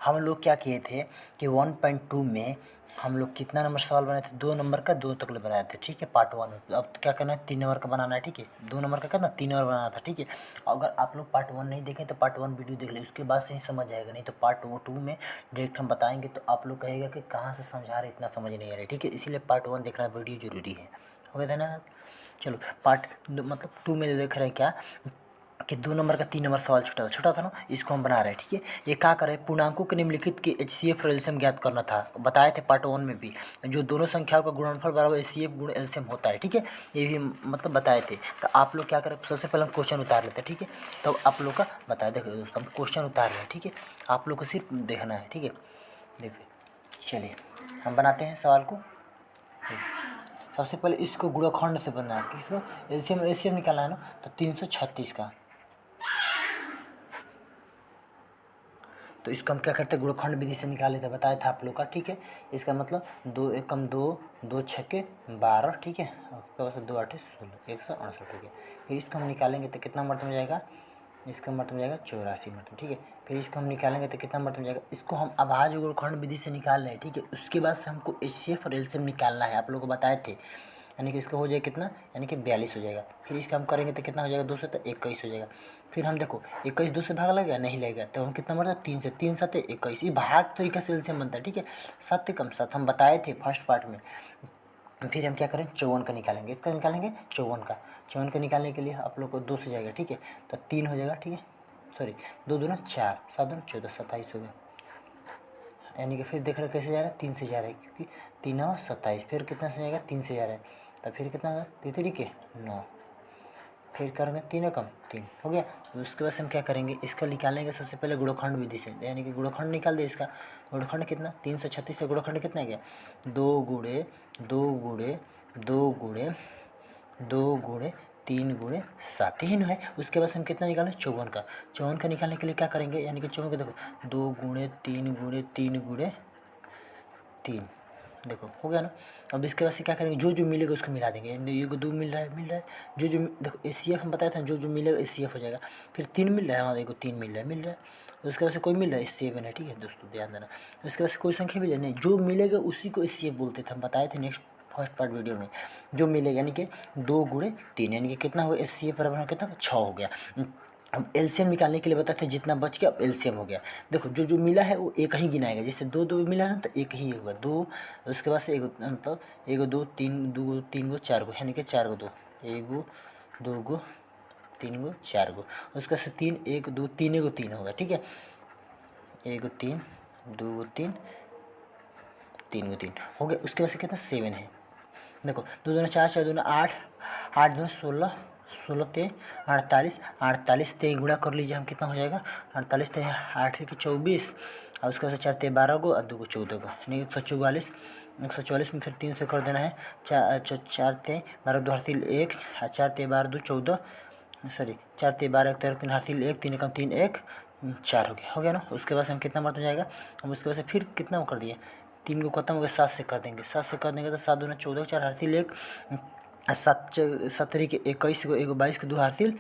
हम लोग क्या किए थे कि 1.2 में हम लोग कितना नंबर सवाल बनाए थे, 2 नंबर का 2 तक बनाए थे, ठीक है, पार्ट 1 में। अब क्या करना है, 3 नंबर का बनाना है, ठीक है, 2 नंबर का करना 3 नंबर बनाना था, ठीक है। अगर आप लोग पार्ट 1 नहीं देखें तो पार्ट 1 वीडियो देख ले, उसके बाद से ही समझ आएगा, नहीं तो पार्ट 2 में डायरेक्ट हम बताएंगे तो आप लोग कहेगा कि कहाँ से समझा रहे, इतना समझ नहीं आ रहा है, ठीक है। इसीलिए पार्ट 1 देखना वीडियो जरूरी है। हो गया था ना। चलो पार्ट मतलब 2 में देख रहे हैं क्या कि 2 नंबर का 3 नंबर सवाल छोटा था ना, इसको हम बना रहे हैं, ठीक है। ये क्या कर रहे हैं, पूर्णांकों के निम्नलिखित के HCF और एलसीएम ज्ञात करना था, बताए थे पार्ट 1 में भी, जो दोनों संख्याओं का गुणनफल बराबर HCF गुण एलसीएम होता है, ठीक है। ये भी मतलब बताए थे। तो आप लोग क्या करें, सबसे पहले हम क्वेश्चन उतार लेते हैं, ठीक है। तो आप लोग का बताए, देखो दोस्तों हम क्वेश्चन उतार रहे हैं, ठीक है। आप लोग को सिर्फ देखना है, ठीक है। देखिए चलिए हम बनाते हैं सवाल को। सबसे पहले इसको गुणनखंड से बनना है, किसको, एलसीएम निकालना है ना, तो 336 का। तो इसको हम क्या करते हैं, गुणनखंड विधि से निकाल लेते हैं, बताया था आप लोग का, ठीक है। इसका मतलब 2 एकम 2, 2 छक्के 12, ठीक है, उसके बाद 2 आठे 16, 168, ठीक है। फिर इसको हम निकालेंगे तो कितना मर्तबा में जाएगा, इसका मर्तबा में जाएगा 84 मर्तबा, ठीक है। फिर इसको हम निकालेंगे तो कितना मर्तबा में जाएगा, इसको हम अभाज्य गुणनखंड विधि से निकाल रहे हैं, ठीक है। उसके बाद से हमको HCF और एलसीएम निकालना है, आप लोग को बताए थे। यानी कि इसका हो जाएगा कितना, यानी कि 42 हो जाएगा। फिर इसका हम करेंगे तो कितना हो जाएगा, 2 से तो 21 हो जाएगा। फिर हम देखो 21 2 से भाग लगेगा, नहीं लगेगा, तो हम कितना बढ़ता है, 3 से, 3 7 21, ये भाग तरीका से एलसीएम बनता है, ठीक है। 7 कम 7 हम बताए थे फर्स्ट पार्ट में। फिर हम क्या करें, 54 का निकालेंगे, इसका निकालेंगे 54 का निकालने के लिए आप लोग को 2 से जाएगा, ठीक है, तो 3 हो जाएगा, ठीक है, सॉरी 2 दूना 4, 7 दूना 14, 27 हो गया। यानी कि फिर देख रहे कैसे जा रहा है, 3 से जा रहा है, क्योंकि 3 और 27, फिर कितना से जाएगा, 3 से जा रहा है, तो फिर कितना होगा, 3 तरीके 9, फिर करेंगे 3 कम 3 हो गया। उसके बाद हम क्या करेंगे, इसका निकालेंगे सबसे पहले गुणनखंड विधि से, यानी कि गुणनखंड निकाल दे इसका। गुणनखंड कितना, 336 से गुणनखंड कितना गया, 2 गुणे 2 गुणे 2 गुणे 2 गुणे 3 गुणे 7 ही है। उसके बाद हम कितना निकालें, 54 का निकालने के लिए क्या करेंगे, यानी कि 54 का देखो 2 गुणे 3 गुणे 3 गुणे 3, देखो हो गया ना। अब इसके बाद से क्या करेंगे, जो जो मिलेगा उसको मिला देंगे, ये को 2 मिल रहा है, जो जो देखो HCF हम बताया था, जो जो मिलेगा HCF हो जाएगा। फिर 3 मिल रहा है, हमारा देखो 3 मिल रहा है। उसके बाद से कोई मिल रहा है 7 है, ठीक है दोस्तों ध्यान देना। उसके बाद से कोई संख्या मिले नहीं, जो मिलेगा उसी को HCF बोलते थे, हम बताए थे नेक्स्ट फर्स्ट पार्ट वीडियो में। जो मिलेगा यानी कि 2 गुणे 3, यानी कि कितना होगा, HCF बराबर कितना 6 हो गया। अब एलसीएम निकालने के लिए बताते हैं, जितना बच गया अब एलसीएम हो गया। देखो जो जो मिला है वो एक ही गिनाएगा, जैसे 2 2 मिला है ना तो एक ही होगा 2। उसके बाद से एक मतलब 1 2 3 2 3 4 गो, यानी कि 4 गो 2, 1 2 गो 3 गो 4 गो। उसके बाद से 3 1 2 3 गो 3 होगा, ठीक है, 1 3 2 3 3 गो 3 हो गया। उसके बाद से कितना 7 है, देखो 2 दूना 4 4 दूना 8 8 दूना 16 16 ते 48 48 ते गुणा कर लीजिए, हम कितना हो जाएगा, 48 ते 8 की 24, और उसके बाद से 4 ते 12 गो और 2 को 14 गो, यानी 144। 144 में फिर 3 से कर देना है, 4 ते 12 2 हासिल 1, 4 ते 12 2 14, सॉरी 4 ते 12 1 3 हासिल 1, 3 कम 3 1 4 हो गया ना। उसके बाद से हम कितना बात हो जाएगा, हम उसके बाद से फिर कितना कर दिए, 3 को खत्म हो गया, 7 से कर देंगे, 7 से कर देंगे तो 7 दूना 14 4 हासिल 1, 7 के 21 को 1 22 को 2 हासिल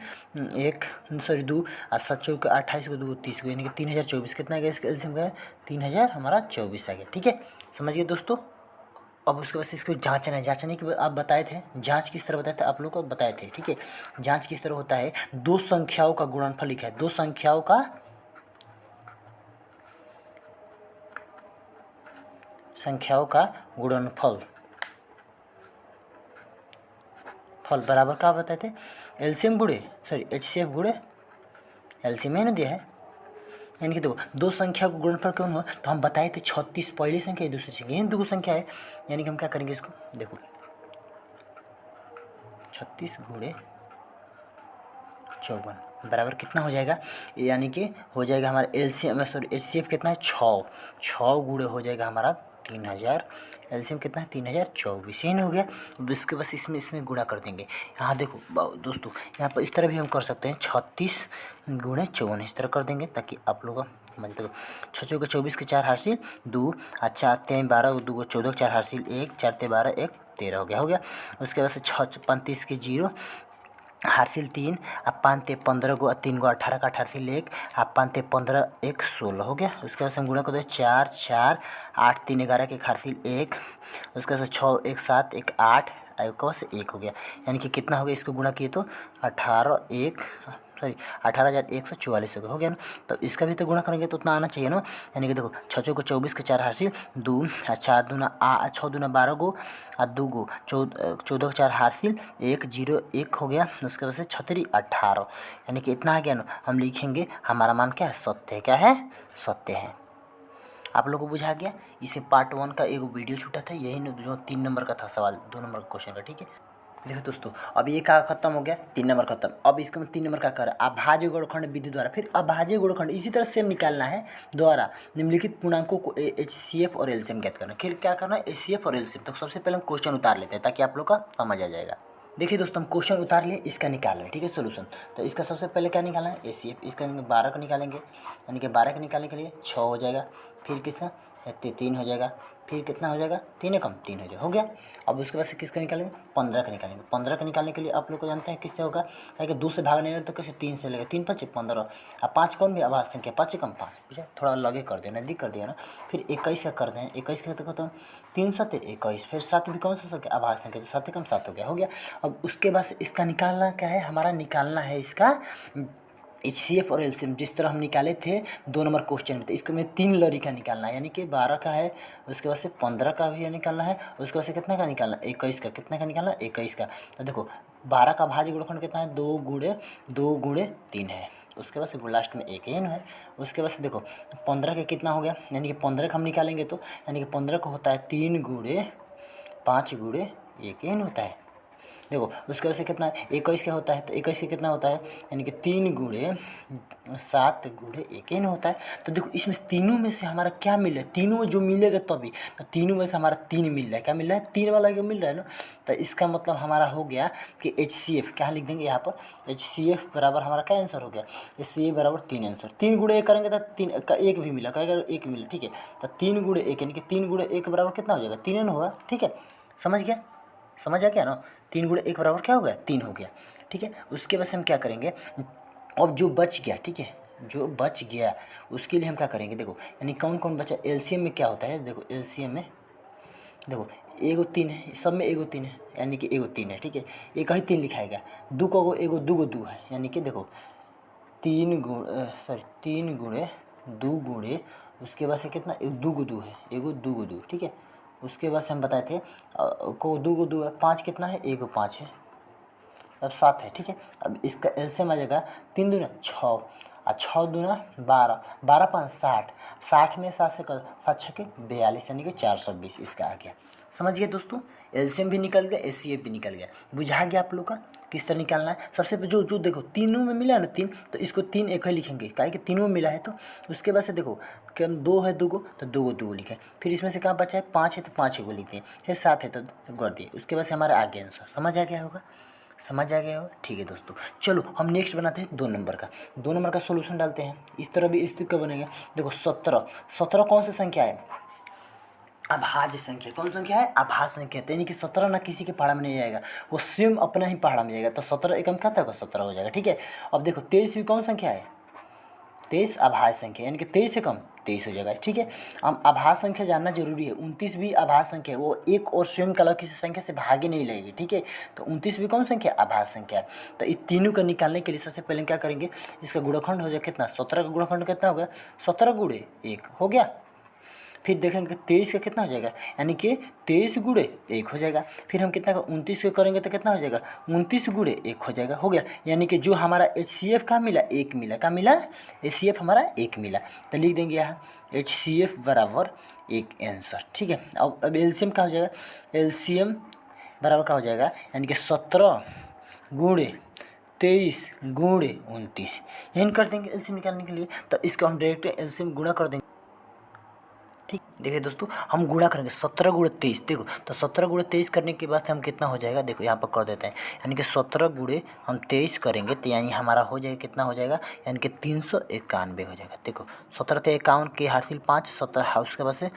1, सॉरी 2, और 7 चौके 28 को 2 30 को, यानी कि 3024 कितना गया, इसका एलसीएम गया 3000 हमारा 24 आ गया, ठीक है, समझ गए दोस्तों। अब उसके बाद से इसको जांचना है, जांचने के बाद आप बताए थे जांच किस तरह बताए थे, आप लोग को बताए थे, ठीक है। जांच किस तरह होता है, दो संख्याओं का गुणनफल लिखा है, दो संख्याओं का गुणनफल बराबर क्या बताए थे, एलसीएम गुणे सॉरी HCF गुणे एलसीएम है ना दिया है। यानी कि देखो दो संख्या को गुणनफल कौन हो, तो हम बताए थे 36 पहली संख्या है, दूसरी संख्या, यही दो संख्या है। यानी कि हम क्या करेंगे इसको, देखो 36 गुणे 54 बराबर कितना हो जाएगा, यानी कि हो जाएगा हमारा एलसीएम सॉरी HCF कितना है 6 गुणे हो जाएगा हमारा 3000, एलसीएम कितना है 3024, यही नहीं हो गया। अब इसके बस इसमें गुणा कर देंगे। यहाँ देखो दोस्तों, यहाँ पर इस तरह भी हम कर सकते हैं, 36 गुणे 54 इस तरह कर देंगे, ताकि आप लोग समझ दो। 6 चौके 24 के 4 हासिल 2, 4 3 12 2 को 14 4 हासिल 1, 4 3 12 1 13 हो गया। उसके बाद से 6 35 के 0 हासिल 3 अब 5 ते 15 गो 3 गो 18 का हासिल 1 अब 5 ते 15 1 16 हो गया। उसके बाद से हम गुणा कर दे 4 4 8 3 11 के हासिल 1 उसके बाद से 6 1 7 1 8 का से 1 हो गया। यानी कि कितना हो गया इसको गुणा किए तो 18,144 हो गया ना। तो इसका भी तो गुणा करेंगे तो उतना आना चाहिए ना। यानी कि देखो 6 को 24 के 4 हासिल 2 4 दूना 6 दूना 12 गो और 2 गो 14 के 4 हासिल 1 0 1 हो गया। उसके बाद से 36 18 यानी कि इतना आ गया ना। हम लिखेंगे हमारा मान क्या है सत्य है। क्या है सत्य है। आप लोगों को बुझा गया। इसे पार्ट 1 का एक वीडियो छूटा था यही जो 3 नंबर का था सवाल 2 नंबर का क्वेश्चन का। ठीक है देखो दोस्तों अब ये का खत्म हो गया 3 नंबर खत्म। अब इसका 3 नंबर का कर अभाज्य गुणनखंड विधि द्वारा फिर अभाज्य गुणनखंड इसी तरह सेम निकालना है द्वारा निम्नलिखित पूर्णांकों को HCF और LCM ज्ञात करना। फिर क्या करना है HCF और LCM। तो सबसे पहले हम क्वेश्चन उतार लेते हैं ताकि आप लोग का समझ आ जाएगा। देखिए दोस्तों हम क्वेश्चन उतार लिए इसका निकाल लें। ठीक है सोल्यूशन। तो इसका सबसे पहले क्या निकालना है HCF। इसका 12 का निकालेंगे यानी कि 12 का निकालने के लिए 6 हो जाएगा। फिर किसका 3 हो जाएगा। फिर कितना हो जाएगा 3 कम 3 हो जाएगा हो गया। अब उसके बाद से किसका निकालेंगे 15 का निकालेंगे। 15 का निकालने के लिए आप लोग को जानते हैं किससे होगा क्या कि 2 से भाग नहीं तो कैसे 3 से लेगा 3 5 15 अब 5 कौन भी आभाज्य संख्या 5 कम 5 पूछा थोड़ा लगे कर देना नज़दीक कर दिया ना। फिर 21 का कर दें 21 का तो 3 7 21 फिर 7 भी कौन सा संख्या आभाज्य संख्या 7 कम 7 हो गया। अब उसके बाद से इसका निकालना क्या है हमारा निकालना है इसका HCF और LCM जिस तरह हम निकाले थे 2 नंबर क्वेश्चन में। तो इसको में 3 लड़ी का निकालना है यानी कि 12 का है उसके बाद से 15 का भी निकालना है उसके बाद से कितना का निकालना 21 का कितना का निकालना 21 का। तो देखो 12 का भाज्य गुणनखंड कितना है 2 गुणे 3 है। उसके बाद से लास्ट में 1 एन है। उसके बाद से देखो 15 का कितना हो गया यानी कि 15 का हम निकालेंगे तो यानी कि 15 का होता है 3 गुणे 5 गुणे 1 एन होता है। देखो उसके वजह से कितना है 21 का होता है तो 21 का कितना होता है यानी कि 3 गुणे 7 गुणे 1 एन होता है। तो देखो इसमें तीनों में से हमारा क्या मिल रहा है तीनों में जो मिलेगा तभी तो तीनों में से हमारा 3 मिल रहा है। क्या मिल रहा है 3 वाला जो मिल रहा है ना। तो इसका मतलब हमारा हो गया कि HCF क्या लिख देंगे यहाँ पर HCF बराबर हमारा क्या आंसर हो गया HCF बराबर 3 आंसर। 3 गुणे 1 करेंगे तो 3 का 1 भी मिला कहेगा 1 मिला। ठीक है तो 3 गुणे 1 यानी कि 3 गुणे 1 बराबर कितना हो जाएगा 3 होगा। ठीक है समझ आ गया ना। 3 गुणे 1 बराबर क्या हो गया 3 हो गया। ठीक है उसके बाद से हम क्या करेंगे अब जो बच गया ठीक है जो बच गया उसके लिए हम क्या करेंगे देखो यानी कौन कौन बचा LCM में क्या होता है देखो LCM में देखो एगो 3 है सब में एगो 3 है यानी कि एगो 3 है। ठीक है एक ही 3 लिखाएगा 2 को एगो 2 है यानी कि देखो 3 गुणे 2 गुणे उसके बाद से कितना 2 है एगो 2 ठीक है। उसके बाद से हम बताए थे को 2 है 5 कितना है एगो 5 है अब 7 है। ठीक है अब इसका LCM आ जाएगा 3 दूना 6 और 6 दूना 12 12 5 60 60 में 7 से 7 6 के 42 यानी कि 420 इसका आ गया। समझ गए दोस्तों LCM भी निकल गया HCF भी निकल गया। बुझा गया आप लोग का किस तरह निकालना है। सबसे जो देखो तीनों में मिला है ना 3 तो इसको 3 एक ही लिखेंगे काहे कि तीनों में मिला है। तो उसके बाद से देखो क्या 2 है 2 गो तो 2 लिखे फिर इसमें से कहाँ बचा है 5 है तो 5 गो लिखते हैं फिर 7 है तो कर दिए। उसके बाद से हमारा आ गया आंसर। समझ आ गया होगा समझ आ गया होगा। ठीक है दोस्तों चलो हम नेक्स्ट बनाते हैं 2 नंबर का 2 नंबर का सोल्यूशन डालते हैं। इस तरह भी स्थिति का बनेगा। देखो 17 कौन सी संख्या है अभाज्य संख्या। कौन संख्या है अभाज्य संख्या यानी कि 17 ना किसी के पहाड़ा में नहीं जाएगा वो स्वयं अपना ही पहाड़ा में जाएगा। तो 17 एकम क्या था 17 हो जाएगा। ठीक है अब देखो 23 भी कौन संख्या है 23 अभाज्य संख्या यानी कि 23 से कम 23 हो जाएगा। ठीक है हम अभाज्य संख्या जानना जरूरी है। 29 भी अभाज्य संख्या है वो एक और स्वयं का किसी संख्या से भागे नहीं लगेगी। ठीक है तो 29 भी कौन संख्या अभाज्य संख्या है। तो इस तीनों का निकालने के लिए सबसे पहले क्या करेंगे इसका गुणनखंड हो जाएगा कितना 17 का गुणनखंड कितना हो गया 17 गुणे 1 हो गया। फिर देखेंगे 23 का कितना हो जाएगा यानी कि 23 गुणे 1 हो जाएगा। फिर हम कितना 29 का करेंगे तो कितना हो जाएगा 29 गुणे 1 हो जाएगा हो गया। यानी कि जो हमारा HCF का मिला 1 मिला क्या मिला HCF हमारा 1 मिला। तो लिख देंगे यहाँ HCF बराबर 1 आंसर। ठीक है अब LCM क्या हो जाएगा LCM बराबर क्या हो जाएगा यानी कि 17 गुणे 23 गुणे 29 यही कर देंगे LCM निकालने के लिए। तो इसको हम डायरेक्ट LCM गुणा कर देंगे। ठीक देखिए दोस्तों हम गुणा करेंगे 17 गुणे 23 देखो तो 17 गुणे 23 करने के बाद हम कितना हो जाएगा देखो यहाँ पर कर देते हैं यानी कि 17 गुणे हम 23 करेंगे तो यानी हमारा हो जाएगा कितना हो जाएगा यानी कि 391 हो जाएगा। देखो 17 तो 51 के हासिल 5 17 उसके बाद से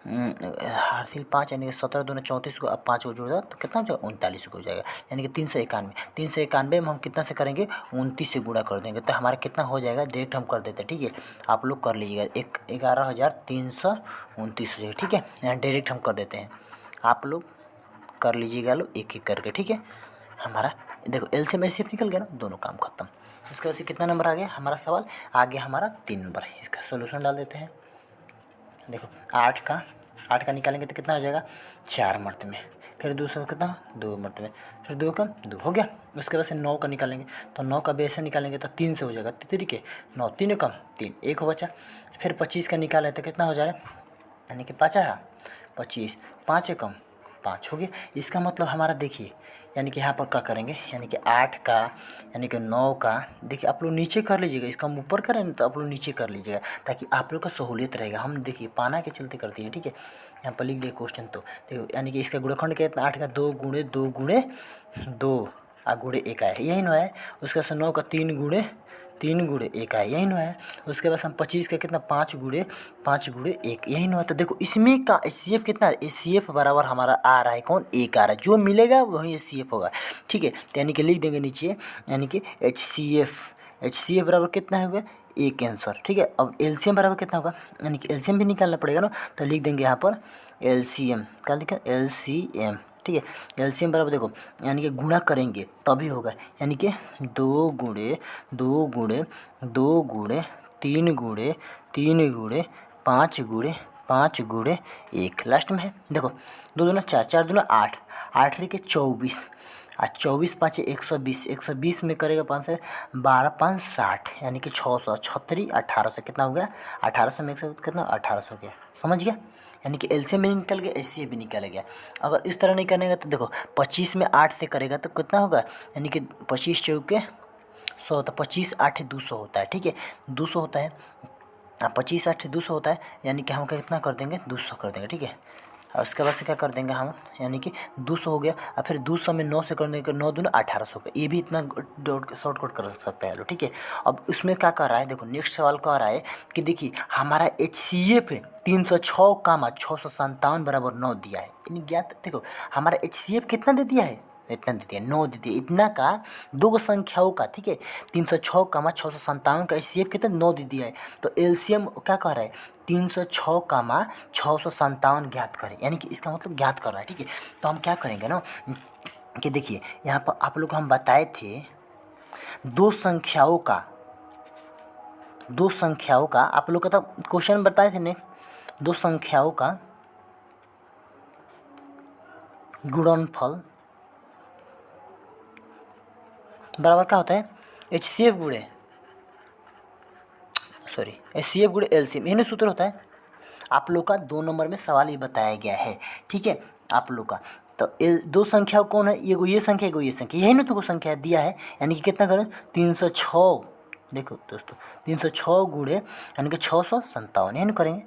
हासिल 5 यानी कि 17 दूना 34 को अब 5 को जोड़ दो तो कितना हो जाएगा 39 को हो जाएगा, यानी कि 391 में हम कितना से करेंगे 29 से गुणा कर देंगे तो हमारा कितना हो जाएगा डायरेक्ट हम कर देते हैं। ठीक है, आप लोग कर लीजिएगा 11,329 हो जाएगा। ठीक है, यहाँ डायरेक्ट हम कर देते हैं, आप लोग कर लीजिएगा लो एक एक करके। ठीक है, हमारा देखो एलसीएम एचसीएफ निकल गया ना, दोनों काम खत्म। इसके वजह से कितना नंबर आ गया हमारा सवाल आ गया हमारा 3 नंबर है। इसका सोल्यूशन डाल देते हैं। देखो 8 का निकालेंगे तो कितना हो जाएगा 4 मर्ते में, फिर दूसरा कितना 2 मर्ते में, फिर 2 कम 2 हो गया। उसके बाद से 9 का निकालेंगे तो 9 का भी ऐसे निकालेंगे तो 3 से हो जाएगा, तरीके 9 3 कम 3 1 हो बचा। फिर 25 का निकाले तो कितना हो जाएगा, यानी कि 5 आया 25 5 कम 5 हो गया। इसका मतलब हमारा देखिए, यानी कि यहाँ पर क्या करेंगे, यानी कि 8 का यानी कि 9 का देखिए आप लोग नीचे कर लीजिएगा, इसका हम ऊपर करें तो आप लोग नीचे कर लीजिएगा ताकि आप लोग का सहूलियत रहेगा। हम देखिए पाना के चलते करते हैं। ठीक है, यहाँ पर लिख दिए क्वेश्चन तो देखो, यानी कि इसका गुणनखंड कितना 8 का 2 गुणे 2 गुणे 2 गुणे 1 आया, यही ना है। उसके बाद 9 का 3 गुणे 1 आया, यही ना है। उसके बाद हम 25 का कितना 5 गुणे 1 यही ना है। तो देखो इसमें का एचसीएफ कितना है, एचसीएफ बराबर हमारा आ रहा है कौन 1 आ रहा है, जो मिलेगा वही एचसीएफ होगा। ठीक है, तो यानी कि लिख देंगे नीचे, यानी कि एचसीएफ बराबर कितना होगा 1 आंसर। ठीक है, अब एलसीएम बराबर कितना होगा, यानी कि एलसीएम भी निकालना पड़ेगा ना, तो लिख देंगे यहाँ पर एलसीएम, क्या लिखा एलसीएम। ठीक है, एलसीएम बराबर देखो यानी कि गुणा करेंगे तभी होगा, यानी कि 2 गुणे 2 गुणे 2 गुणे 3 गुणे 3 गुणे 5 गुणे 5 गुणे 1 लास्ट में है। देखो 2 दूना 4 4 दूना 8 8 के 24 24 5 120 120 में करेगा 5 से 12 5 60 यानी कि 636 1800 कितना हो गया 1800 में कितना 1800 हो गया, समझ गया। यानी कि एलसीएम भी निकल गया, एचसीएफ भी निकल गया। अगर इस तरह नहीं करने का तो देखो 25 में 8 से करेगा तो कितना होगा, यानी कि 25 चौके 100 होता है, 25 8 200 होता है। ठीक है, 200 होता है, 25 8 200 होता है, यानी कि हम कितना कर देंगे 200 कर देंगे। ठीक है, और उसके बाद से क्या कर देंगे हम, यानी कि 200 हो गया, और फिर 200 में 9 से कर देंगे 9 दूना 1800 का, ये भी इतना शॉर्टकट कर सकता है लो। ठीक है, अब उसमें क्या कर रहा है, देखो नेक्स्ट सवाल कह रहा है कि देखिए हमारा एचसीएफ 306 कामा 657 बराबर 9 दिया है, यानी ज्ञात देखो हमारा एचसीएफ कितना दे दिया है, इतना दे दिया 9 दे दिया, इतना का दो संख्याओं का। ठीक है, 306 कामा 657 का एचसीएफ कितना 9 दे दिया है, तो एलसीएम क्या कह रहा है 306 कामा 657 ज्ञात करें, यानी कि इसका मतलब ज्ञात कर रहा है। ठीक है, तो हम क्या करेंगे ना कि देखिए यहाँ पर आप लोग हम बताए थे दो संख्याओं का आप लोग का तो क्वेश्चन बताए थे ने, दो संख्याओं का गुणनफल बराबर क्या होता है एचसीएफ गुणे एलसीएम, यही सूत्र होता है। आप लोग का 2 नंबर में सवाल ये बताया गया है। ठीक है, आप लोग का तो दो संख्या कौन है, ये संख्या ये संख्या, यही ना तुमको संख्या दिया है, यानी कि कितना करें 306। देखो दोस्तों 306 गुणे यानी कि 657 यही ना करेंगे,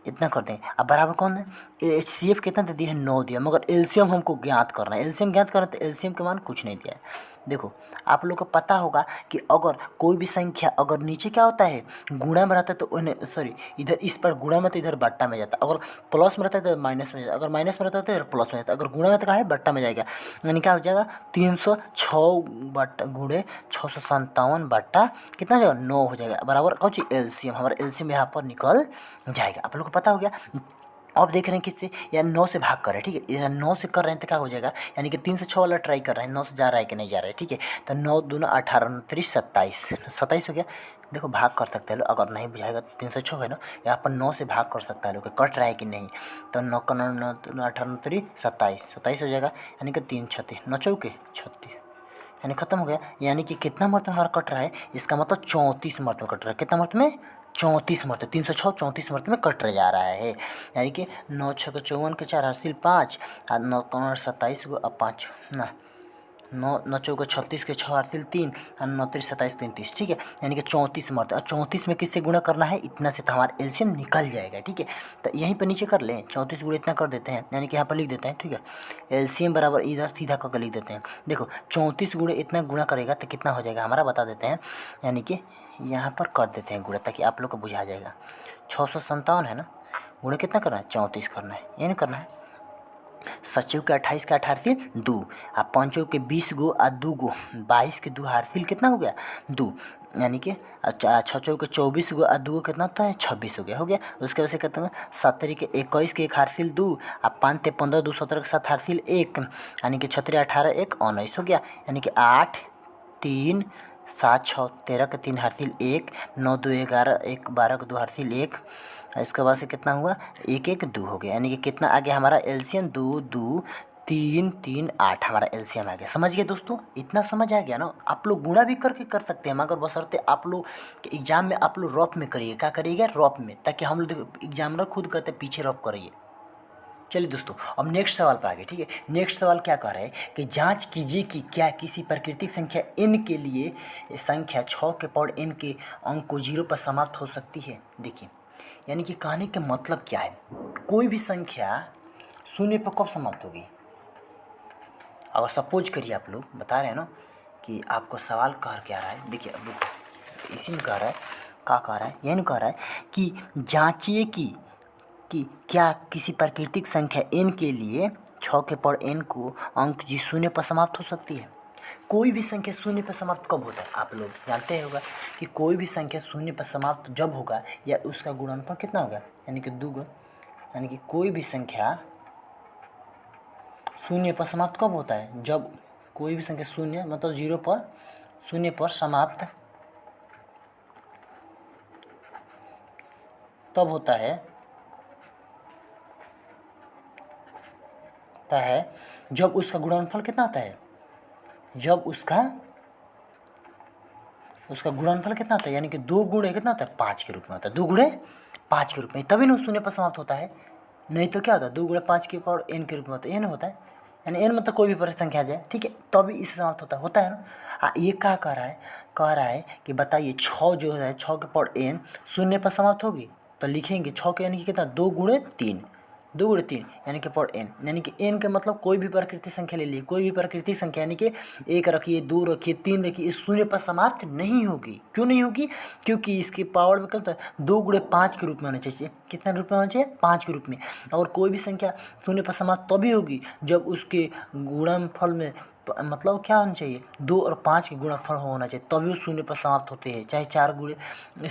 इतना कर देंगे। अब बराबर कौन है एचसीएफ कितना दे दिया है 9 दिया, मगर एलसीएम हमको ज्ञात करना है, एलसीएम ज्ञात करना है तो एलसीएम के मान कुछ नहीं दिया है। देखो आप लोग को पता होगा कि अगर कोई भी संख्या अगर नीचे क्या होता है गुणा में रहता है तो इधर इस पर गुणा में तो इधर बट्टा में जाता है, अगर प्लस में रहता है तो माइनस में जाता है, अगर माइनस में रहता है तो इधर प्लस में जाता है, अगर गुणा में तो कहा है बट्टा में जाएगा, यानी क्या हो जाएगा 306 बट्टा गुणे 657 बट्टा कितना हो जाएगा 9 हो जाएगा, बराबर कौन सी एलसीएम, हमारा एलसीएम यहाँ पर निकल जाएगा। आप लोग को पता हो गया। अब देख रहे हैं किससे, या 9 से भाग कर रहे हैं। ठीक है, या 9 से कर रहे हैं तो क्या हो जाएगा, यानी कि 3 से 6 वाला ट्राई कर रहे हैं, 9 से जा रहा है कि नहीं जा रहा है। ठीक है, तो 9 दूना 18 9 3 27 हो गया। देखो भाग कर सकते हैं लोग, अगर नहीं बुझाएगा 3 से 6 है ना, यहाँ पर 9 से भाग कर सकता है लोग, कट रहा है कि नहीं, तो 9 का 9 18 3 27 हो जाएगा, यानी कि 3 36 9 चौके 36, यानी खत्म हो गया। यानी कि कितना मर्तबा हमारा कट रहा है, इसका मतलब 34 मर्तबा कट रहा है, कितना मर्तबा में 34 मरतबा, 306 34 मरतबा में कट जा रहा है, यानी कि 9 6 54 के 4 हासिल 5 और 9 27 को अब 5 ना 9 चौके 36 के 6 हासिल 3 और 9 3 27 33। ठीक है, यानी कि 34 मरतबा, और 34 में किससे गुणा करना है इतना से, तो हमारा एलसीएम निकल जाएगा। ठीक है, तो यहीं पर नीचे कर लें 34 गुणे इतना कर देते हैं, यानी कि यहाँ पर लिख देते हैं। ठीक है, एलसीएम बराबर इधर सीधा करके लिख देते हैं। देखो 34 गुणे इतना गुणा करेगा तो कितना हो जाएगा हमारा बता देते हैं, यानी कि यहाँ पर कर देते हैं गुणा ताकि आप लोग को बुझा जाएगा। 657 है ना, गुणे कितना करना है 34 करना है, ये नहीं करना है। 7 के 28 के 18 2 आ 5 के 20 गो आ 2 गो 22 के 2 हारफिल कितना हो गया 2, यानी कि 6 के 24 गो आ 2 गो कितना होता है 26 हो गया। उसके वजह से कहते हैं 7 के 21 के 1 हारफिल 2 आ 5 ते 15 2 17 के 7 हारफिल 1, यानी कि 6 18 1 19 हो गया, यानी कि 8 3 7 6 13 के 3 हारफिल 1 9 2 11 1 12 के 2 हारफिल 1, इसके बाद से कितना हुआ 1 1 2 हो गया, यानी कि कितना आ गया हमारा एलसीएम 2 2 3 3 8 हमारा एलसीएम आ गया। समझ गए दोस्तों, इतना समझ आ गया ना। आप लोग गुणा भी करके कर सकते हैं, मगर बशर्ते आप लोग के एग्जाम में आप लोग रफ में करिए, क्या करिएगा रफ में, ताकि हम लोग एग्जामिनर खुद कहते हैं पीछे रफ करिए। चलिए दोस्तों, अब नेक्स्ट सवाल पर आ गए। ठीक है, नेक्स्ट सवाल क्या कह रहा है कि जांच कीजिए कि क्या किसी प्राकृतिक संख्या n के लिए संख्या 6 के पावर n के अंक को 0 पर समाप्त हो सकती है। देखिए, यानी कि कहने का मतलब क्या है, कोई भी संख्या शून्य पर कब समाप्त होगी। अगर सपोज करिए आप लोग बता रहे हैं ना कि आपको सवाल कह क्या रहा है, देखिए अब इसी में कह रहा है, क्या कह रहा है, यह नहीं कह रहा है कि जांचिए कि क्या किसी प्राकृतिक संख्या n के लिए 6 के पावर n को अंक जी 0 पर समाप्त हो सकती है। कोई भी संख्या 0 पर समाप्त कब होता है, आप लोग जानते होगा कि कोई भी संख्या 0 पर समाप्त जब होगा या उसका गुणनफल कितना होगा, यानी कि 2 गुण, यानी कि कोई भी संख्या 0 पर समाप्त कब होता है, जब कोई भी संख्या 0 मतलब 0 पर समाप्त तब होता है जब उसका गुणनफल कितना आता है, जब उसका गुणनफल कितना आता है, यानी कि 2 गुणे कितना होता है 5 के रूप में होता है, 2 गुणे 5 के रूप में, तभी ना 0 पर समाप्त होता है। नहीं तो क्या होता है 2 गुणे 5 के पावर n के रूप में होता है, ये नहीं होता है, यानी n मतलब कोई भी पर संख्या आ जाए, ठीक है, तभी इससे समाप्त होता है ना। ये क्या कह रहा है कि बताइए 6 जो है 6 के पावर n 0 पर समाप्त होगी, तो लिखेंगे 6 के यानी कि कितना 2 गुणे 3 यानी कि पावर n, यानी कि n का मतलब कोई भी प्राकृतिक संख्या ले लीजिए, कोई भी प्राकृतिक संख्या, यानी कि 1 रखिए 2 रखिए 3 रखिए, इस 0 पर समाप्त नहीं होगी। क्यों नहीं होगी, क्योंकि इसके पावर में कितना 2 गुणे 5 के रूप में होना चाहिए, कितना रूप में होना चाहिए 5 के रूप में। और कोई भी संख्या 0 पर समाप्त तभी होगी जब उसके गुणनफल में मतलब क्या होना चाहिए 2 और 5 के गुणनफल होना चाहिए, तभी वो 0 पर समाप्त होते हैं। चाहे 4 गुणे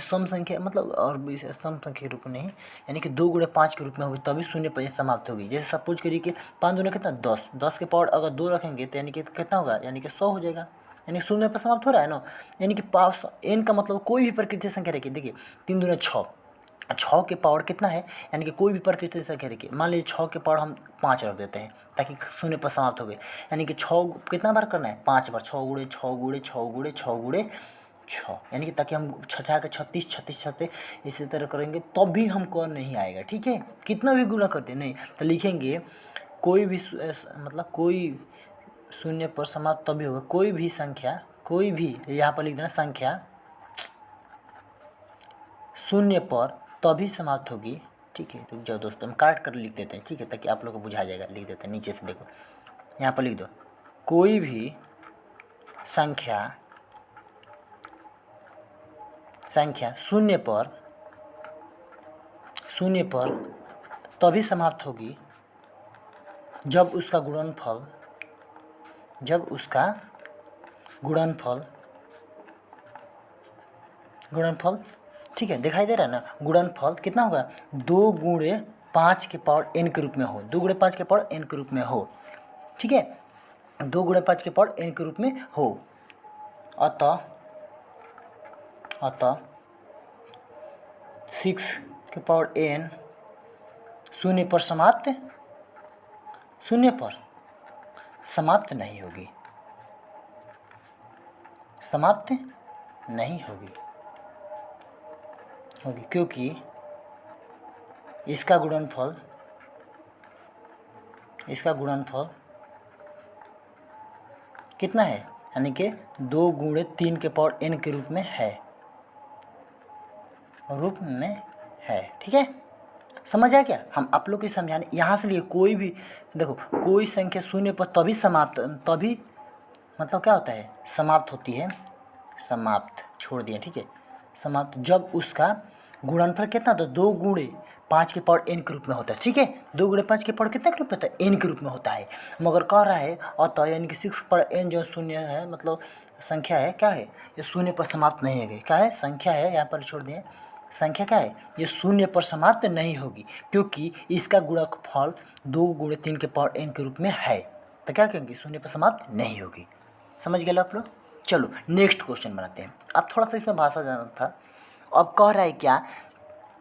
सम संख्या मतलब और सम संख्या के रूप में नहीं, यानी कि 2 गुणे 5 के रूप में होगी तभी 0 पर समाप्त होगी। जैसे सपोज करिए कि 5 दूने कितना 10, 10 के पावर अगर 2 रखेंगे तो यानी कि कितना होगा, यानी कि 100 हो जाएगा, यानी 0 पर समाप्त हो रहा है ना। यानी कि पावर n का मतलब कोई भी प्राकृतिक संख्या रखिए, देखिए 3 दूने 6, 6 के पावर कितना है, यानी कि कोई भी प्राकृतिक संख्या रखिए, मान लीजिए 6 के पावर हम 5 रख देते हैं ताकि 0 पर समाप्त हो गए, यानी कि 6 कितना बार करना है 5 बार, 6 गुणे 6 गुणे 6 गुणे 6 गुणे 6, यानी कि ताकि हम 6 के 36 36 36 इसी तरह करेंगे तब भी हमको नहीं आएगा। ठीक है, कितना भी गुना करते नहीं तो लिखेंगे कोई भी मतलब कोई 0 पर समाप्त तभी होगा, कोई भी संख्या, कोई भी यहाँ पर लिख देना संख्या 0 पर तभी समाप्त होगी। ठीक है, रुक जाओ दोस्तों, हम काट कर लिख देते हैं, ठीक है, ताकि आप लोग को बुझा जाएगा। लिख देते हैं नीचे से, देखो यहाँ पर लिख दो, कोई भी संख्या 0 पर तभी समाप्त होगी जब उसका गुणनफल ठीक है दिखाई दे रहा है ना, गुणनफल कितना होगा 2 गुणे 5 के पावर n के रूप में हो, 2 गुणे 5 के पावर n के रूप में हो। ठीक है, 2 गुणे 5 के पावर n के रूप में हो। अतः 6 के पावर n 0 पर समाप्त नहीं होगी, क्योंकि इसका गुणनफल कितना है, यानी कि 2 गुणे 3 के पावर n के रूप में है, ठीक है, समझ आया क्या। हम आप लोग को समझाने यहाँ से लिए कोई भी देखो, कोई संख्या 0 पर तभी मतलब क्या होता है समाप्त होती है, समाप्त छोड़ दिए, ठीक है, समाप्त जब उसका गुणनफल कितना होता है, 2 गुणे 5 के पावर n के रूप में होता है, ठीक है। 2 गुणे 5 के पावर कितना के रूप में होता है, n के रूप में होता है। मगर कह रहा है अतः यानी कि 6 पर n जो शून्य है, मतलब संख्या है, क्या है ये शून्य पर समाप्त नहीं होगी, क्या है संख्या है, यहाँ पर छोड़ दिए, संख्या क्या है ये शून्य पर समाप्त नहीं होगी, क्योंकि इसका गुणनफल 2 गुणे 3 के पावर n के रूप में है। तो क्या कहेंगे, शून्य पर समाप्त नहीं होगी। समझ गए आप लोग। चलो नेक्स्ट क्वेश्चन बनाते हैं। अब थोड़ा सा इसमें भाषा जाना था। अब कह रहा है क्या,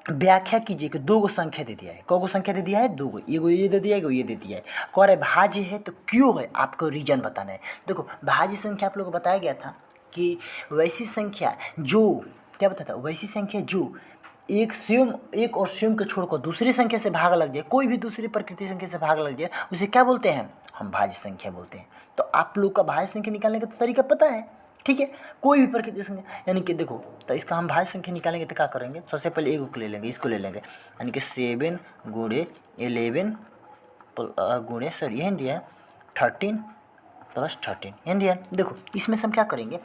व्याख्या कीजिए कि 2 गो संख्या दे दिया है, कौ गो संख्या दे दिया है, 2 गो, एगो ये दे दिया है, एगो ये दे दिया है। कह रहा है भाज्य है तो क्यों है, आपको रीजन बताना है। देखो भाज्य संख्या आप लोगों को बताया गया था कि वैसी संख्या जो, क्या बताया था, वैसी संख्या जो एक और स्वयं को छोड़कर दूसरी संख्या से भाग लग जाए, कोई भी दूसरी प्रकृति संख्या से भाग लग जाए, उसे क्या बोलते हैं, हम भाज्य संख्या बोलते हैं। तो आप लोग का भाज्य संख्या निकालने का तो तरीका पता है, ठीक है। कोई भी प्रकृति संख्या, यानी कि देखो, तो इसका हम भाज्य संख्या निकालेंगे तो क्या करेंगे, सबसे पहले एक को ले लेंगे, इसको ले लेंगे, यानी कि 7 गुणे 11 गुणे सॉरी यह दिया है 13 + 13 यह दिया है। देखो इसमें से हम क्या करेंगे,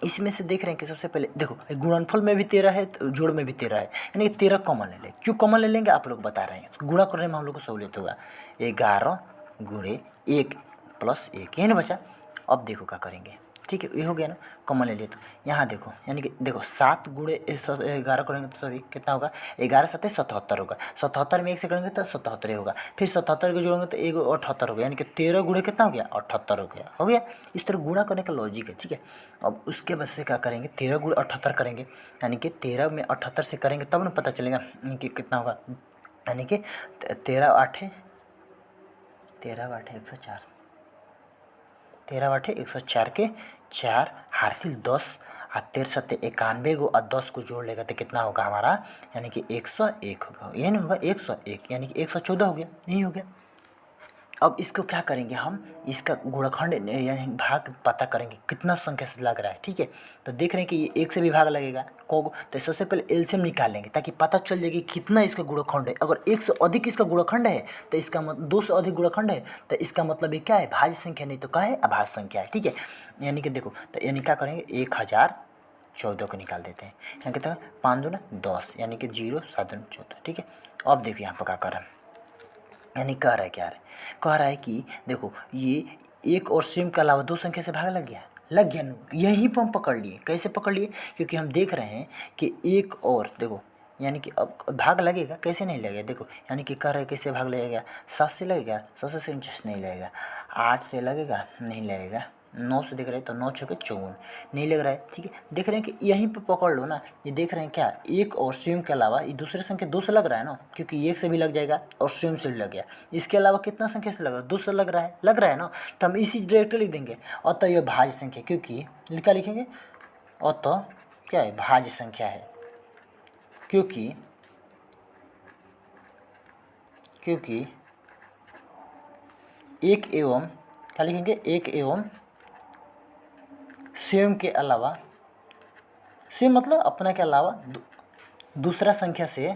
इसमें से देख रहे हैं कि सबसे पहले देखो गुणनफल में भी 13 है, जोड़ में भी 13 है, यानी कि 13 कॉमन ले लें। क्यों कॉमन ले लेंगे आप लोग बता रहे हैं, गुणा करने में हम लोग को सहूलियत होगा। 11 गुणे 1 + 1 यही ना बचा। अब देखो क्या करेंगे, ठीक है, ये हो गया ना, कॉमन ले लिए। तो यहाँ देखो, यानी कि देखो 7 गुणे 11 करेंगे तो सॉरी कितना होगा, 11 7 77 होगा। 77 में 1 से करेंगे तो 77 होगा, फिर 77 को जोड़ेंगे तो 1 78 हो गया, यानी कि 13 गुणे कितना हो गया, 78 हो गया। इस तरह गुणा करने का लॉजिक है, ठीक है। अब उसके बाद से क्या करेंगे, 13 गुणे 78 करेंगे, यानी कि 13 में 78 से करेंगे तब ना पता चलेगा कि कितना होगा, यानी कि 13 8 104, 13 8 104 के 4 हासिल 10 और 13 7 91 गो और 10 को जोड़ लेगा तो कितना होगा हमारा, यानी कि 101 होगा, ये नहीं होगा 101, यानी कि 114 हो गया, यही हो गया। अब इसको क्या करेंगे हम, इसका गुणनखंड यानी भाग पता करेंगे कितना संख्या से लग रहा है, ठीक है। तो देख रहे हैं कि ये 1 से भी भाग लगेगा तो सबसे पहले एलसीएम निकाल लेंगे ताकि पता चल जाएगी कितना इसका गुणनखंड है। अगर 1 से अधिक इसका गुणनखंड है तो इसका मतलब 2 से अधिक गुणनखंड है तो इसका मतलब ये क्या है, भाज्य संख्या, नहीं तो क्या है, अभाज्य संख्या है, ठीक है। यानी कि देखो, तो यानी क्या करेंगे, 1014 को निकाल देते हैं, यहाँ कितना 5 दूना 10, यानी कि 0 7 दूना 14, ठीक है। अब देखो यहाँ पर क्या कर रहा है, यानी कह रहा है क्या है, कह रहा है कि देखो ये एक और स्वयं के अलावा 2 संख्या से भाग लग गया ना, यहीं पर हम पकड़ लिए। कैसे पकड़ लिए, क्योंकि हम देख रहे हैं कि एक और देखो, यानी कि अब भाग लगेगा, कैसे नहीं लगेगा, देखो यानी कि कह रहे हैं कैसे भाग लगेगा, 7 से लगेगा, 7 से इंटरेस्ट नहीं लगेगा, 8 से लगेगा नहीं लगेगा, 9 से देख रहे हैं तो 9 6 54 नहीं लग रहा है, ठीक है। देख रहे हैं कि यहीं पे पकड़ लो ना, ये देख रहे हैं क्या, एक और स्वयं के अलावा ये दूसरे संख्या 2 से लग रहा है ना, क्योंकि 1 से भी लग जाएगा और स्वयं से भी लग गया। इसके अलावा कितना संख्या से लग रहा है, 2 से लग रहा है ना, तो हम इसी डायरेक्ट लिख देंगे, अतः यह भाज्य संख्या, क्योंकि क्या लिखेंगे, अतः क्या है, भाज्य संख्या है, क्योंकि 1 एवं क्या लिखेंगे, 1 एवं स्वयं के अलावा, स्वयं मतलब अपना के अलावा दूसरा संख्या से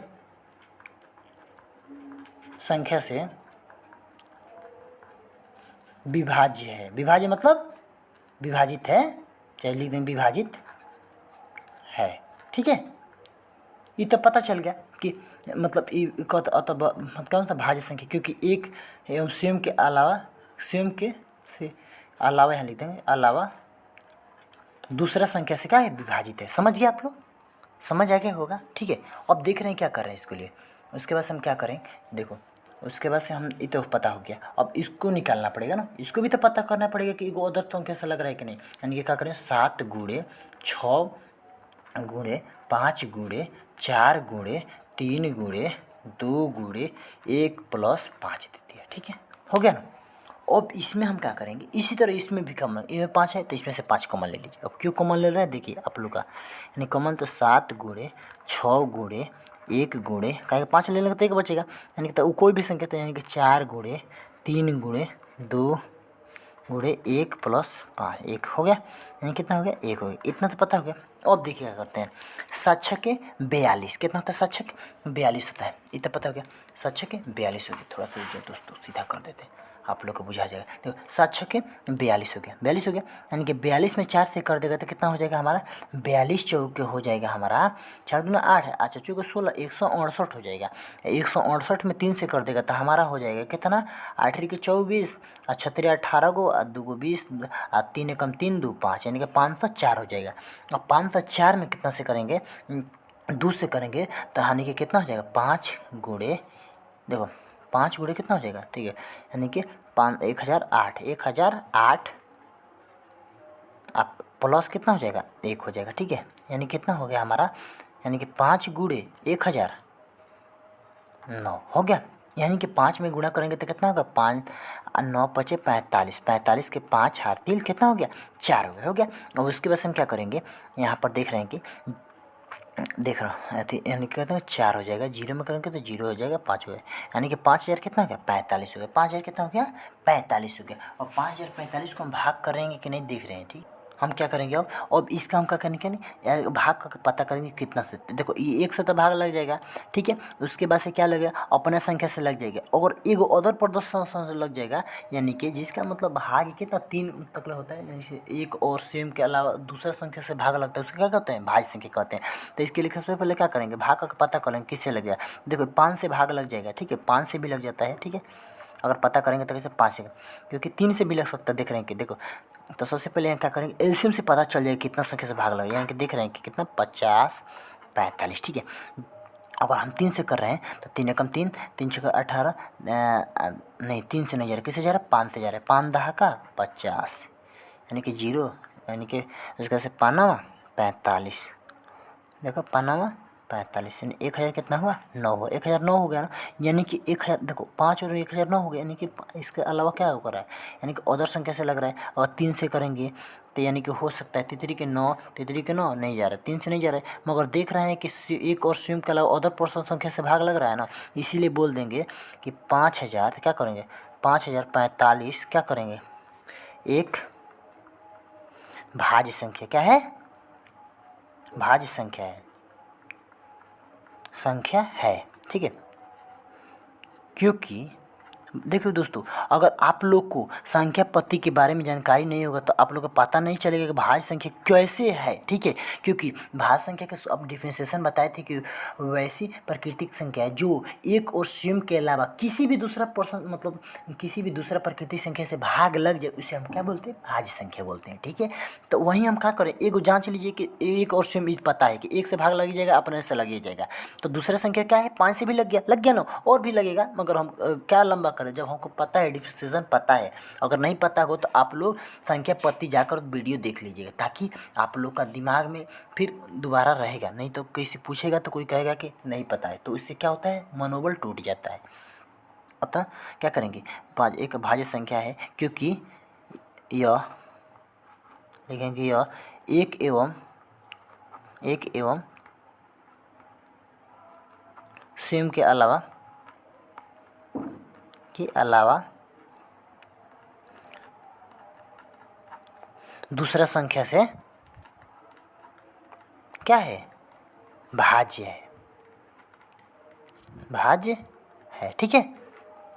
विभाज्य है। विभाज्य मतलब विभाजित है, चाहे लिख दें विभाजित है, ठीक है। ये तो पता चल गया कि मतलब कौन सा भाज्य संख्या, क्योंकि 1 एवं स्वयं के अलावा, स्वयं के से अलावा, यहाँ लिख देंगे अलावा दूसरा संख्या से क्या है, विभाजित है। समझ गए आप लोग, समझ आ गया होगा, ठीक है। अब देख रहे हैं क्या कर रहे हैं इसके लिए, उसके बाद से हम क्या करें, देखो उसके बाद से हम ये तो पता हो गया, अब इसको निकालना पड़ेगा ना, इसको भी तो पता करना पड़ेगा कि एगो अदर संख्या से लग रहा है कि नहीं। यानी कि क्या करें, 7 गुणे 6 गुणे 5 गुणे 4 गुणे 3 गुणे 2 गुणे 1 + 5 दे दिया, ठीक है, हो गया ना। अब इसमें हम क्या करेंगे, इसी तरह इसमें भी कॉमन, इसमें 5 है तो इसमें से 5 कॉमन ले लीजिए। अब क्यों कॉमन ले रहे हैं, देखिए आप लोग का, यानी कॉमन तो 7 गुणे 6 गुणे 1 गुणे का 5 ले लेंगे तो 1 बचेगा, यानी कि तो कोई भी संख्या, तो यानी कि 4 गुणे 3 गुणे 2 गुणे 1 + 5 1 हो गया, यानी कितना हो गया, 1 हो गया। इतना तो पता हो गया। अब देखिए क्या करते हैं, 7 छके 42 कितना होता है, 7 छके 42 होता है, इतना पता हो गया। 7 छके 42 हो गया, थोड़ा सा जो दोस्तों सीधा कर देते हैं, आप लोग को बुझा जाएगा। देखो 7 छके 42 हो गया, 42 हो गया, यानी कि 42 में 4 से कर देगा तो कितना हो जाएगा हमारा, 42 चौके हो जाएगा हमारा, 4 दूना 8 है, अच्छा चौके 16, 168 हो जाएगा। 168 में 3 से कर देगा तो हमारा हो जाएगा कितना, 8 के 24, अच्छा 18 गो, 2 गो 20, 3 एकम 3 2 5, यानी कि 504 हो जाएगा। अब 504 में कितना से करेंगे, 2 से करेंगे तो यानी कि कितना हो जाएगा, 5 गुणे, देखो 5 गुणे कितना हो जाएगा, ठीक है, यानी कि 1008, 1008 आप प्लस कितना हो जाएगा, 1 हो जाएगा, ठीक है, यानी कितना हो गया हमारा, यानी कि 5 गुणे 1009 हो गया, यानी कि 5 में गुणा करेंगे तो कितना होगा, 5 9 पचे 45, 45 के 5 हार तिल कितना हो गया, 4 हो गया। और उसके बाद हम क्या करेंगे, यहाँ पर देख रहे हैं कि देख रहा हूँ यानी कहते हैं 4 हो जाएगा, 0 में करेंगे तो 0 हो जाएगा, 5 हो गया, यानी कि 5000 कितना हो गया, 45 हो गया, 5000 कितना हो गया, 45 हो गया। और 5045 को हम भाग करेंगे कि नहीं देख रहे हैं, ठीक, हम क्या करेंगे अब इसका हम क्या करेंगे कि नहीं, भाग का पता करेंगे कितना से, देखो ये 1 से तो भाग लग जाएगा, ठीक है, उसके बाद से क्या लगेगा, अपने संख्या से लग जाएगा, और एगो अदर प्रदर्शन से लग जाएगा, यानी कि जिसका मतलब भाग कितना 3 तक होता है, यानी कि एक और सेम के अलावा दूसरा संख्या से भाग लगता है, उसको क्या कहते हैं, भाज्य संख्या कहते हैं। तो इसके लिए सबसे पहले क्या करेंगे, भाग का पता करेंगे किससे लगेगा, देखो 5 से भाग लग जाएगा, ठीक है, 5 से भी लग जाता है, ठीक है, अगर पता करेंगे तो कैसे 5 से, क्योंकि 3 से भी लग सकता है, देख रहे हैं कि देखो, तो सबसे पहले यहाँ क्या करेंगे, एलसीएम से पता चल जाएगा कितना संख्या से भाग लगेगा, यानी कि देख रहे हैं कि कितना 50 45, ठीक है। अगर हम 3 से कर रहे हैं तो 3 एकम 3, 3 छः 18, नहीं 3 से नहीं जा रहा, किससे जा रहा है, 5 से जा रहा है, 5 दहा का 50, यानी कि 0, यानी कि उसका से 5 45, देखो 5 45, यानी 1000 कितना हुआ, 9 हुआ, 1009 हो गया ना, यानी कि 1000, देखो 5 और 1009 हो गया, यानी कि इसके अलावा क्या हो रहा है, यानी कि अदर संख्या से लग रहा है। अगर 3 से करेंगे तो यानी कि हो सकता है तितरी के 9 नहीं जा रहा है, 3 से नहीं जा रहा है, मगर देख रहे हैं कि एक और स्वयं के अलावा अदर पर्सन संख्या से भाग लग रहा है ना, इसीलिए बोल देंगे कि 5000, क्या करेंगे 5045 क्या करेंगे, एक भाज्य संख्या, क्या है, भाज्य संख्या है, ठीक है। क्योंकि देखिए दोस्तों, अगर आप लोग को संख्या पत्ती के बारे में जानकारी नहीं होगा तो आप लोग को पता नहीं चलेगा कि भाज्य संख्या कैसे है, ठीक है, क्योंकि भाज्य संख्या का अब डिफरेंशिएशन बताए थे कि वैसी प्राकृतिक संख्या है जो एक और स्वयं के अलावा किसी भी दूसरा पर्सन, मतलब किसी भी दूसरा प्राकृतिक संख्या से भाग लग जाए, उसे हम क्या बोलते हैं, भाज्य संख्या बोलते हैं, ठीक है। तो वहीं हम क्या करें, एक जांच लीजिए कि एक और स्वयं पता है कि 1 से भाग लग जाएगा, अपने से लग जाएगा, तो दूसरा संख्या क्या है, 5 से भी लग गया ना, और भी लगेगा, मगर हम क्या लंबा करें, जब हमको पता है, डिफरेंशिएशन पता है। अगर नहीं पता हो तो आप लोग संख्या पत्ती जाकर वीडियो देख लीजिएगा, ताकि आप लोग का दिमाग में फिर दोबारा रहेगा, नहीं तो किसी पूछेगा तो कोई कहेगा कि नहीं पता है, तो इससे क्या होता है, मनोबल टूट जाता है। अतः क्या करेंगे, एक भाज्य संख्या है क्योंकि यह लिखेंगे, यह एक एवं स्वयं के अलावा दूसरा संख्या से क्या है, भाज्य है, ठीक है।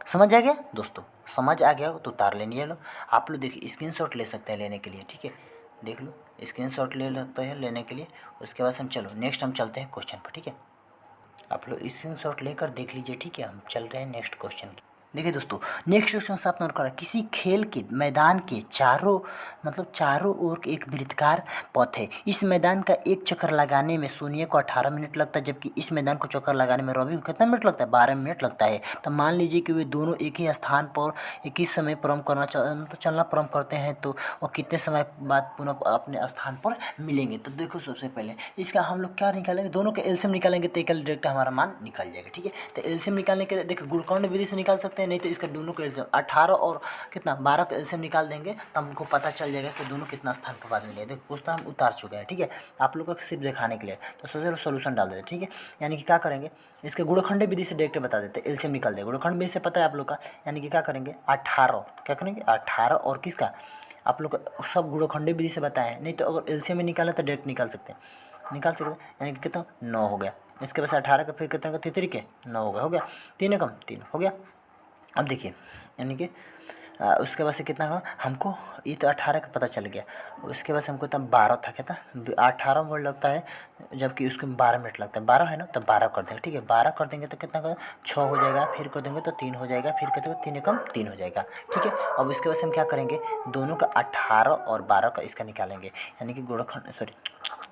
समझ आ गया दोस्तों, समझ आ गया हो तो उतार लेनी है लो, आप लोग देखिए स्क्रीनशॉट ले सकते हैं लेने के लिए, ठीक है, देख लो स्क्रीनशॉट ले सकते हैं लेने के लिए। उसके बाद हम चलो नेक्स्ट हम चलते हैं क्वेश्चन पर, ठीक है, आप लोग स्क्रीनशॉट लेकर देख लीजिए, ठीक है। हम चल रहे हैं नेक्स्ट क्वेश्चन की। देखिए दोस्तों, नेक्स्ट क्वेश्चन 7 नंबर का है, किसी खेल के मैदान के चारों ओर एक वृत्ताकार पथ है, इस मैदान का एक चक्कर लगाने में सोनिया को 18 मिनट लगता है, जबकि इस मैदान को चक्कर लगाने में रवि को कितना मिनट लगता है, 12 मिनट लगता है। तो मान लीजिए कि वे दोनों एक ही स्थान पर एक ही समय चलना प्रारंभ करते हैं, तो वो कितने समय बाद पुनः अपने स्थान पर मिलेंगे। तो देखो सबसे पहले इसका हम लोग क्या निकालेंगे, दोनों के एलसीएम निकालेंगे तो एक डायरेक्ट हमारा मान निकल जाएगा, ठीक है। तो एलसीएम निकालने के लिए देखो गुणनखंड विधि से निकाल सकते हैं, नहीं तो इसका दोनों का एलसीएम 18 और कितना 12 का एलसीएम निकाल देंगे तो हमको पता चल जाएगा कि दोनों कितना स्थान पर बाद मिलेंगे। देखो कुछ तो हम उतार चुके हैं, ठीक है, आप लोगों को सिर्फ दिखाने के लिए। तो सोचे सोल्यूशन डाल देते, ठीक है, यानी कि क्या करेंगे, इसके गुणनखंड विधि से डायरेक्ट बता देते, एलसीएम निकाल देंगे, गुणनखंड विधि से पता है आप लोग का, यानी कि क्या करेंगे 18, क्या करेंगे 18 और किसका आप लोग सब गुणनखंडी विधि से बताएं, नहीं तो अगर एलसीएम में निकाले तो डायरेक्ट निकाल सकते हैं, यानी कि कितना 9 हो गया। इसके बाद 18 का फिर कितना का 33 9 हो गया 3 कम 3 हो गया। अब देखिए यानी कि उसके बाद से कितना हुआ हमको, ये तो 18 का पता चल गया। उसके बाद से हमको तब 12 था, क्या था 18 मिनट लगता है, जबकि उसको 12 मिनट लगता है। 12 है ना, तो 12 कर देंगे, ठीक है 12 कर देंगे तो कितना का 6 हो जाएगा, फिर कर देंगे तो 3 हो जाएगा, फिर कहते हैं 3 कम 3 हो जाएगा, ठीक है। अब इसके बाद से हम क्या करेंगे, दोनों का 18 और 12 का इसका निकालेंगे, यानी कि गुणनखंड सॉरी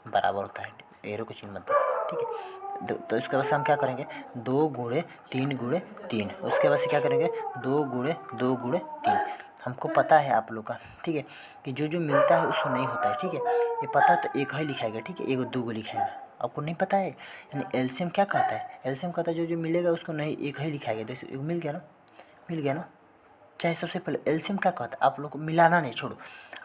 बराबर होता है, एरो को चिन्ह मत दो, ठीक है। तो इसके बाद से हम क्या करेंगे 2 गुणे 3 गुणे 3, उसके बाद से क्या करेंगे 2 गुणे 2 गुणे 3। हमको पता है आप लोग का, ठीक है, कि जो जो मिलता है उसको नहीं होता है, ठीक है, ये पता है तो एक ही लिखाएगा, ठीक है, एक दो को लिखाएगा। आपको नहीं पता है, यानी एलसीएम क्या कहता है, एलसीएम कहता है जो जो मिलेगा उसको नहीं एक ही लिखाएगा। देखो मिल गया ना, मिल गया ना। चाहे सबसे पहले एलसीएम क्या कहता है, आप लोग को मिलाना नहीं, छोड़ो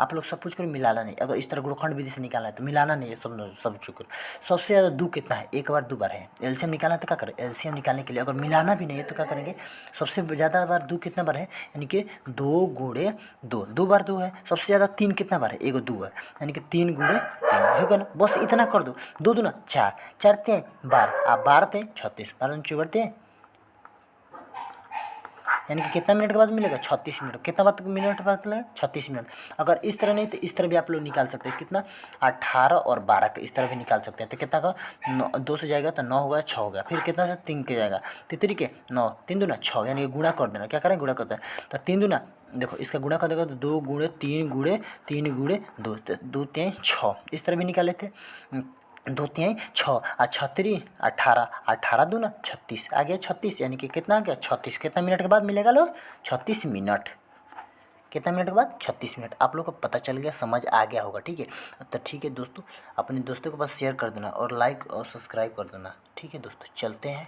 आप लोग सब कुछ करो, मिलाना नहीं। अगर इस तरह गुणनखंड विधि से निकालना है तो मिलाना नहीं है, सब कुछ करो। सबसे ज़्यादा 2 कितना है, एक बार 2 बार है। एलसीएम निकालना तो क्या करें, एलसीएम निकालने के लिए अगर मिलाना भी नहीं है तो क्या करेंगे, सबसे ज़्यादा बार 2 कितना बार है, यानी कि 2 गुणे 2, 2 बार 2 है। सबसे ज़्यादा 3 कितना बार है, 1 2 है, यानी कि 3 गुणे 3 होगा ना। बस इतना कर दो, 2 दूना 4, 4 3 12, आप 12 थे 36, 12 चौबड़ते, यानी कि कितना मिनट के बाद मिलेगा 36 मिनट। कितना बाद मिनट बाद मिलेगा 36 मिनट। अगर इस तरह नहीं तो इस तरह भी आप लोग निकाल सकते हैं, कितना 18 और 12 का इस तरह भी निकाल सकते हैं। तो कितना का 2 से जाएगा तो 9 होगा, 6 हो गया, फिर कितना से 3 के जाएगा, 3 के 9, 3 दूना 6, यानी कि गुणा कर देना। क्या करें, गुणा करते हैं, तो 3 दूना देखो इसका गुणा कर देगा तो 2 गुणे 3 गुणे 3 गुणे 2, 2 3 6, इस तरह भी निकाल लेते हैं। 2 3 6 और 36 18, 18 दूना 36 आ गया 36, यानी कि कितना आ गया 36। कितना मिनट के बाद मिलेगा लो 36 मिनट। कितना मिनट के बाद 36 मिनट। आप लोग को पता चल गया, समझ आ गया होगा, ठीक है। तो ठीक है दोस्तों, अपने दोस्तों के पास शेयर कर देना और लाइक और सब्सक्राइब कर देना, ठीक है दोस्तों। चलते हैं।